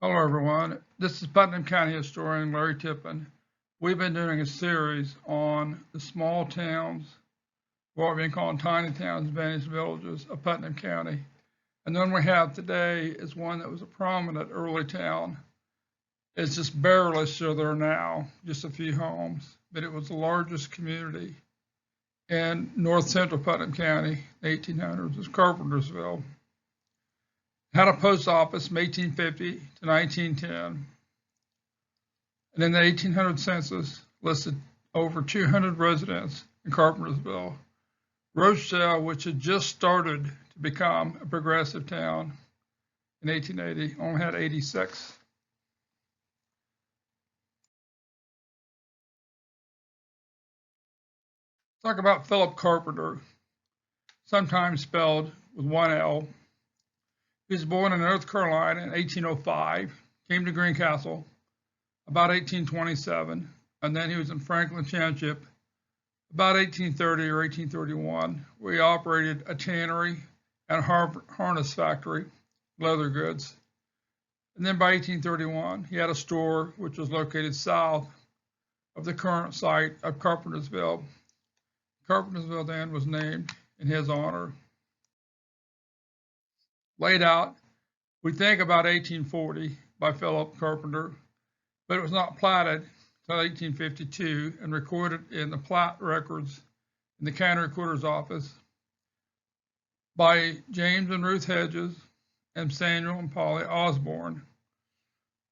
Hello, everyone. This is Putnam County historian Larry Tippin. We've been doing a series on the small towns, what we've been calling tiny towns, vanishing villages of Putnam County. And the one we have today is one that was a prominent early town. It's just barely still there now, just a few homes, but it was the largest community in north central Putnam County, the 1800s. It was Carpentersville. Had a post office from 1850 to 1910. And in the 1800 census, listed over 200 residents in Carpentersville. Rochelle, which had just started to become a progressive town in 1880, only had 86. Talk about Philip Carpenter, sometimes spelled with one L. He was born in North Carolina in 1805, came to Greencastle about 1827, and then he was in Franklin Township about 1830 or 1831, where he operated a tannery and a harness factory, leather goods. And then by 1831, he had a store which was located south of the current site of Carpentersville. Carpentersville then was named in his honor. Laid out, we think about 1840 by Philip Carpenter, but it was not platted until 1852 and recorded in the plat records in the county recorder's office by James and Ruth Hedges and Samuel and Polly Osborne.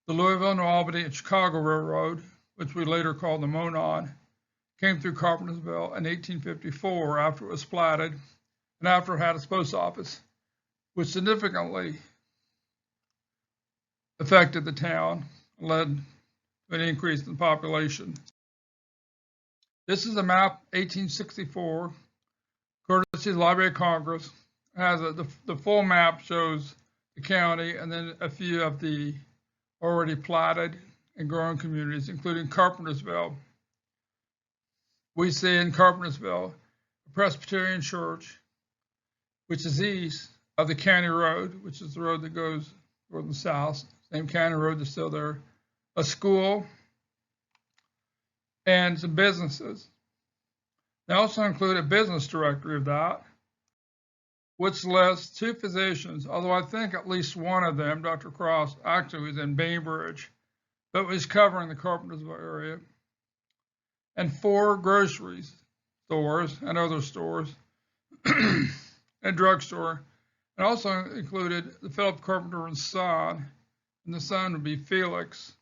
The Louisville, New Albany, and Chicago Railroad, which we later called the Monon, came through Carpentersville in 1854 after it was platted and after it had its post office, which significantly affected the town and led to an increase in population. This is a map, 1864, courtesy of the Library of Congress. It has the full map shows the county and then a few of the already platted and growing communities, including Carpentersville. We see in Carpentersville a Presbyterian church, which is east of the county road, which is the road that goes north and south, same county road that's still there, a school, and some businesses. They also include a business directory of that, which lists two physicians, although I think at least one of them, Dr. Cross, actually was in Bainbridge, but was covering the Carpentersville area, and 4 grocery stores and other stores, and drugstore. It also included the Philip Carpenter and son, and the son would be Felix,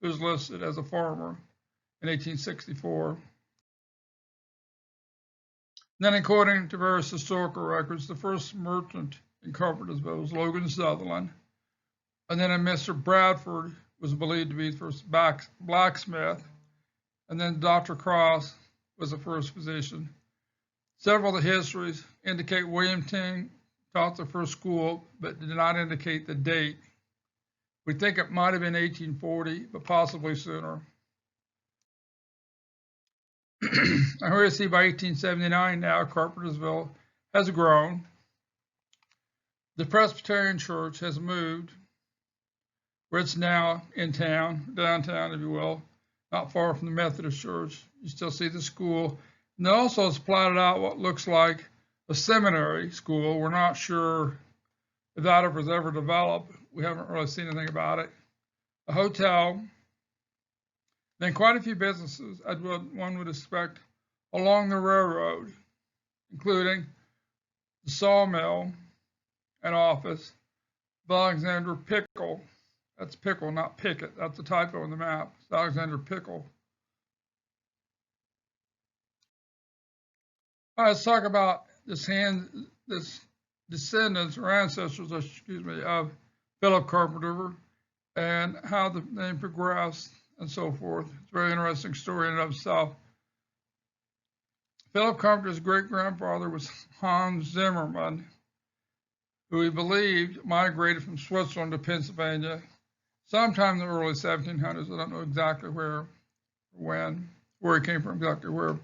who was listed as a farmer in 1864. Then, according to various historical records, the first merchant in Carpentersville was Logan Sutherland, and then a Mr. Bradford was believed to be the first blacksmith, and then Dr. Cross was the first physician. Several of the histories indicate William Ting taught the first school, but did not indicate the date. We think it might have been 1840, but possibly sooner. And here you see by 1879 now, Carpentersville has grown. The Presbyterian church has moved, where it's now in town, downtown, if you will, not far from the Methodist church. You still see the school. And it also has plotted out what looks like a seminary school. We're not sure if that was ever developed. We haven't really seen anything about it. A hotel, then quite a few businesses, as one would expect, along the railroad, including the sawmill and office of Alexander Pickle. That's Pickle, not Pickett. That's a typo in the map. It's Alexander Pickle. All right, let's talk about this descendants or ancestors, of Philip Carpenter and how the name progressed and so forth. It's a very interesting story in and of itself. Philip Carpenter's great-grandfather was Hans Zimmerman, who he believed migrated from Switzerland to Pennsylvania sometime in the early 1700s. I don't know exactly where he came from, exactly where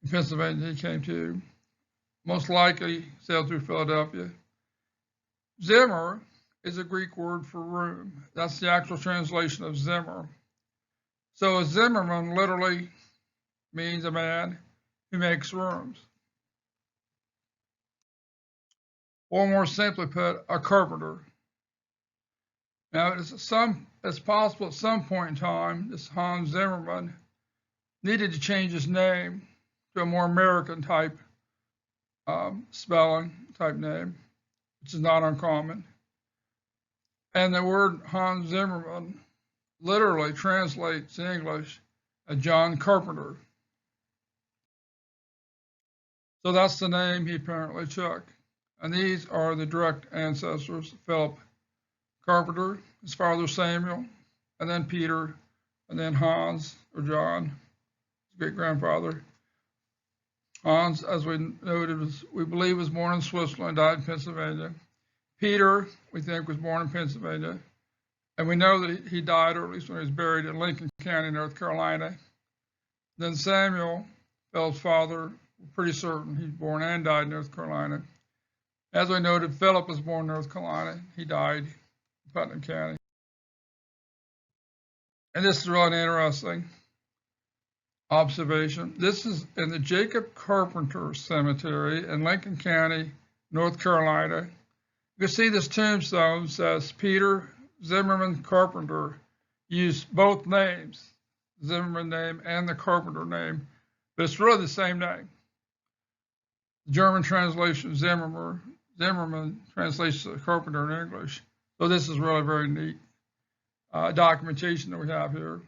in Pennsylvania he came to. Most likely sailed through Philadelphia. Zimmer is a Greek word for room. That's the actual translation of Zimmer. So a Zimmerman literally means a man who makes rooms. Or more simply put, a carpenter. Now, it's possible at some point in time, this Hans Zimmerman needed to change his name to a more American type spelling type name, which is not uncommon. And the word Hans Zimmerman literally translates in English as John Carpenter. So that's the name he apparently took. And these are the direct ancestors: Philip Carpenter, his father Samuel, and then Peter, and then Hans, or John, his great-grandfather. Hans, as we noted, we believe was born in Switzerland, died in Pennsylvania. Peter, we think, was born in Pennsylvania. And we know that he died, or at least when he was buried, in Lincoln County, North Carolina. Then Samuel, Philip's father, we're pretty certain he's born and died in North Carolina. As we noted, Philip was born in North Carolina. He died in Putnam County. And this is really an interesting observation. This is in the Jacob Carpenter Cemetery in Lincoln County, North Carolina. You can see this tombstone says Peter Zimmerman Carpenter. Used both names, Zimmerman name and the Carpenter name, but it's really the same name. The German translation Zimmerman translates to Carpenter in English. So this is really very neat documentation that we have here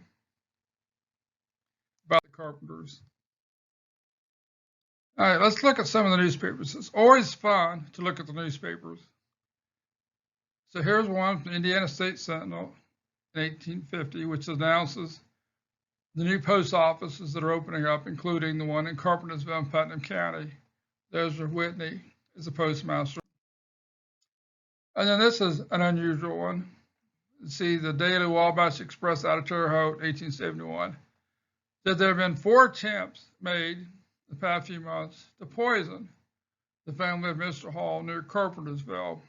about the Carpenters. All right, let's look at some of the newspapers. It's always fun to look at the newspapers. So here's one from the Indiana State Sentinel in 1850, which announces the new post offices that are opening up, including the one in Carpentersville and Putnam County. There's Whitney as the postmaster. And then this is an unusual one. See, the Daily Wabash Express out of Terre Haute, 1871, that there have been 4 attempts made in the past few months to poison the family of Mr. Hall near Carpentersville.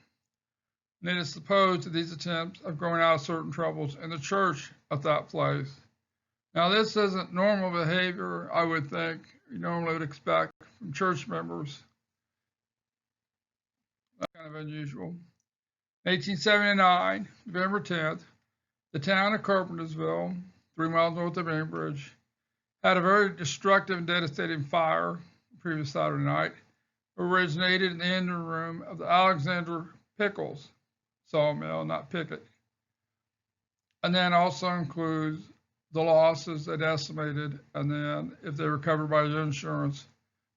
And it is supposed that these attempts have grown out of certain troubles in the church at that place. Now, this isn't normal behavior, I would think, you normally would expect from church members. That's kind of unusual. 1879, November 10th, the town of Carpentersville, 3 miles north of Bainbridge, had a very destructive and devastating fire the previous Saturday night, originated in the engine room of the Alexander Pickles sawmill, not Pickett. And then also includes the losses that estimated, and then if they were covered by the insurance,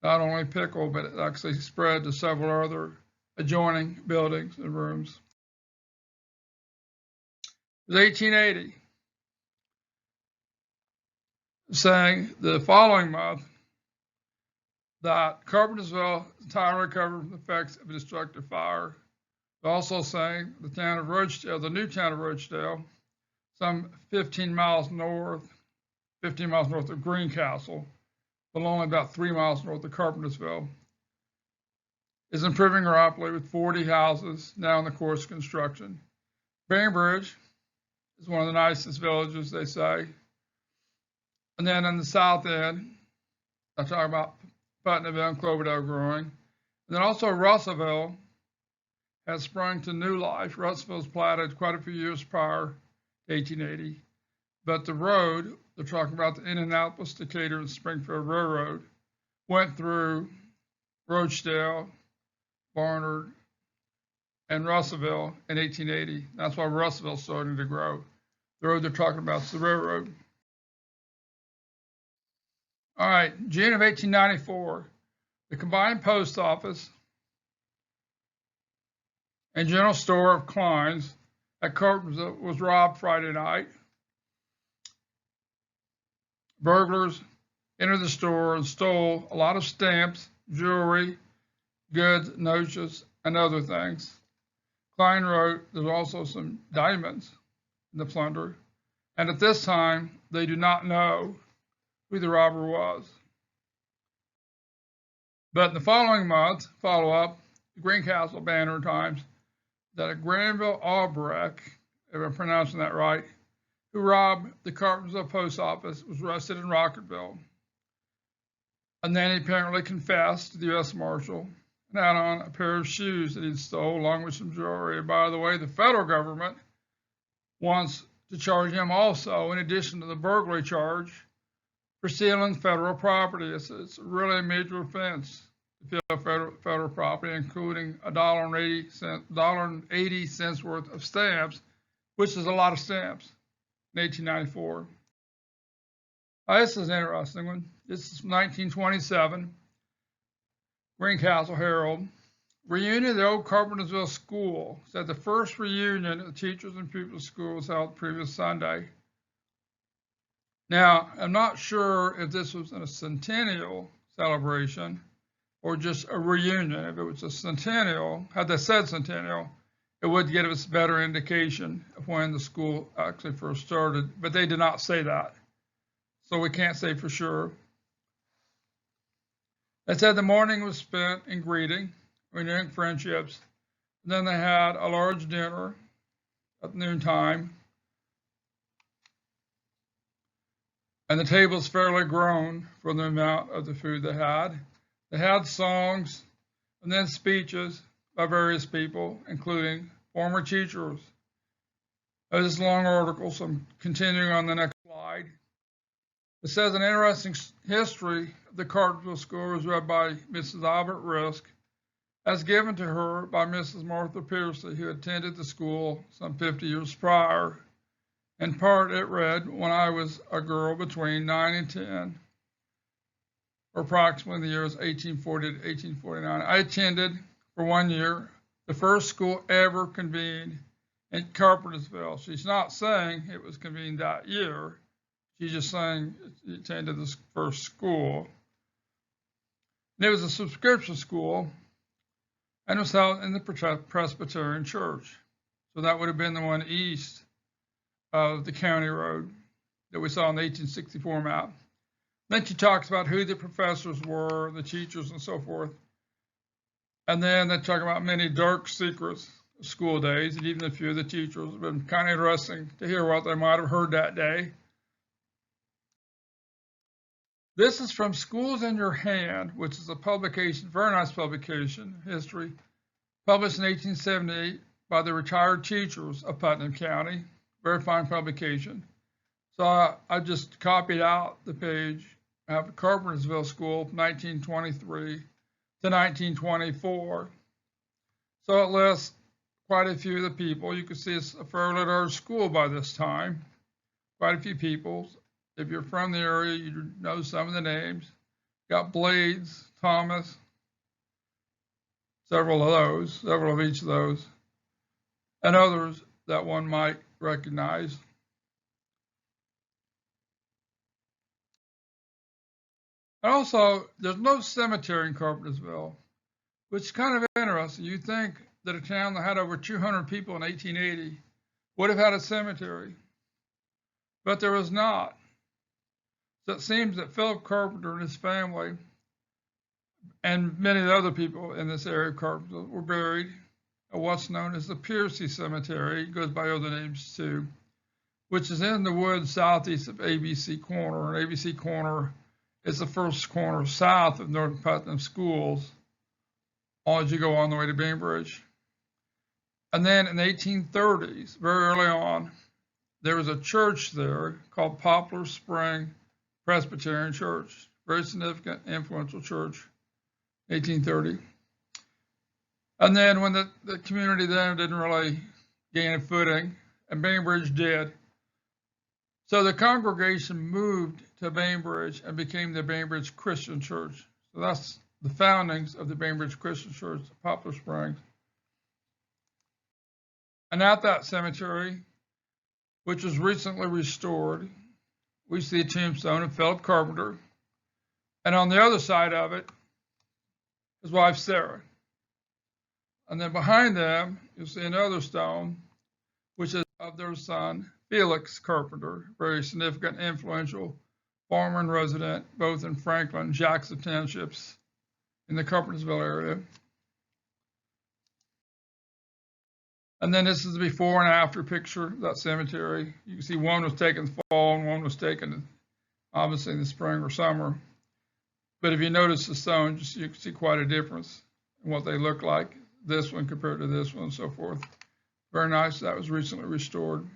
not only Pickle, but it actually spread to several other adjoining buildings and rooms. It was 1880, saying the following month that Carpentersville entirely recovered from the effects of a destructive fire. Also saying the town of Rochdale, the new town of Rochdale, some 15 miles north of Greencastle, but only about 3 miles north of Carpentersville, is improving rapidly with 40 houses now in the course of construction. Bainbridge is one of the nicest villages, they say. And then in the south end, I talk about Putnamville and Cloverdale growing. And then also Russellville has sprung to new life. Russellville was platted quite a few years prior to 1880. But the road, they're talking about the Indianapolis, Decatur, and Springfield Railroad, went through Rochdale, Barnard, and Russellville in 1880. That's why Russellville's starting to grow. The road they're talking about is the railroad. All right, June of 1894, the combined post office and general store of Kleins at Carpentersville was robbed Friday night. Burglars entered the store and stole a lot of stamps, jewelry, goods, notes, and other things. Klein wrote there's also some diamonds in the plunder, and at this time they do not know who the robber was. But in the following month, follow-up, the Greencastle Banner Times, that a Grandville Albrecht, if I'm pronouncing that right, who robbed the Carpentersville post office, was arrested in Rockettville. And then he apparently confessed to the U.S. Marshal and had on a pair of shoes that he'd stole along with some jewelry. And by the way, the federal government wants to charge him also, in addition to the burglary charge, for stealing federal property. It's really a major offense to steal federal property, including $1.80 worth of stamps, which is a lot of stamps in 1894. This is an interesting one. This is from 1927, Greencastle Herald. Reunion of the old Carpentersville School. Said the first reunion of the teachers and pupils school was held the previous Sunday. Now, I'm not sure if this was a centennial celebration or just a reunion. If it was a centennial, had they said centennial, it would give us a better indication of when the school actually first started, but they did not say that. So we can't say for sure. They said the morning was spent in greeting, renewing friendships. And then they had a large dinner at noontime. And the tables fairly grown for the amount of the food they had. They had songs and then speeches by various people, including former teachers. There's this long article, so I'm continuing on the next slide. It says an interesting history of the Carpentersville School was read by Mrs. Albert Risk, as given to her by Mrs. Martha Piercy, who attended the school some 50 years prior. In part, it read, when I was a girl between 9 and 10, or approximately the years 1840 to 1849, I attended for 1 year the first school ever convened in Carpentersville. She's not saying it was convened that year. She's just saying she attended this first school. And it was a subscription school, and it was held in the Presbyterian Church. So that would have been the one east of the county road that we saw in the 1864 map. Then she talks about who the professors were, the teachers, and so forth. And then they talk about many dark secrets of school days, and even a few of the teachers. It's been kind of interesting to hear what they might have heard that day. This is from Schools in Your Hand, which is a publication, very nice publication, history, published in 1878 by the retired teachers of Putnam County. Very fine publication. So I just copied out the page of Carpentersville School from 1923 to 1924. So it lists quite a few of the people. You can see it's a fairly large school by this time. Quite a few people. If you're from the area, you know some of the names. Got Blades, Thomas, several of each of those, and others that one might recognize. And also, there's no cemetery in Carpentersville, which is kind of interesting. You'd think that a town that had over 200 people in 1880 would have had a cemetery, but there was not. So it seems that Philip Carpenter and his family and many other people in this area of Carpentersville were buried at what's known as the Piercy Cemetery. It goes by other names too, which is in the woods southeast of ABC Corner. And ABC Corner is the first corner south of North Putnam Schools as you go on the way to Bainbridge. And then in the 1830s, very early on, there was a church there called Poplar Spring Presbyterian Church, very significant, influential church, 1830. And then when the community then didn't really gain a footing, and Bainbridge did, so the congregation moved to Bainbridge and became the Bainbridge Christian Church. So that's the foundings of the Bainbridge Christian Church, Poplar Springs. And at that cemetery, which was recently restored, we see a tombstone of Philip Carpenter. And on the other side of it, his wife Sarah. And then behind them, you'll see another stone, which is of their son, Felix Carpenter, very significant, influential farmer and resident, both in Franklin and Jackson Townships in the Carpentersville area. And then this is the before and after picture of that cemetery. You can see one was taken in the fall and one was taken obviously in the spring or summer. But if you notice the stones, you can see quite a difference in what they look like, this one compared to this one and so forth. Very nice. That was recently restored.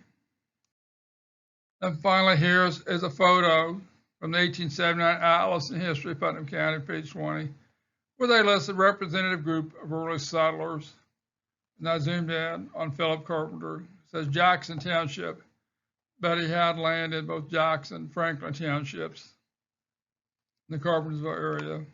And finally, here is a photo from the 1879 Atlas in History of Putnam County, page 20, where they list a representative group of early settlers. And I zoomed in on Philip Carpenter. It says Jackson Township, but he had land in both Jackson and Franklin Townships in the Carpentersville area.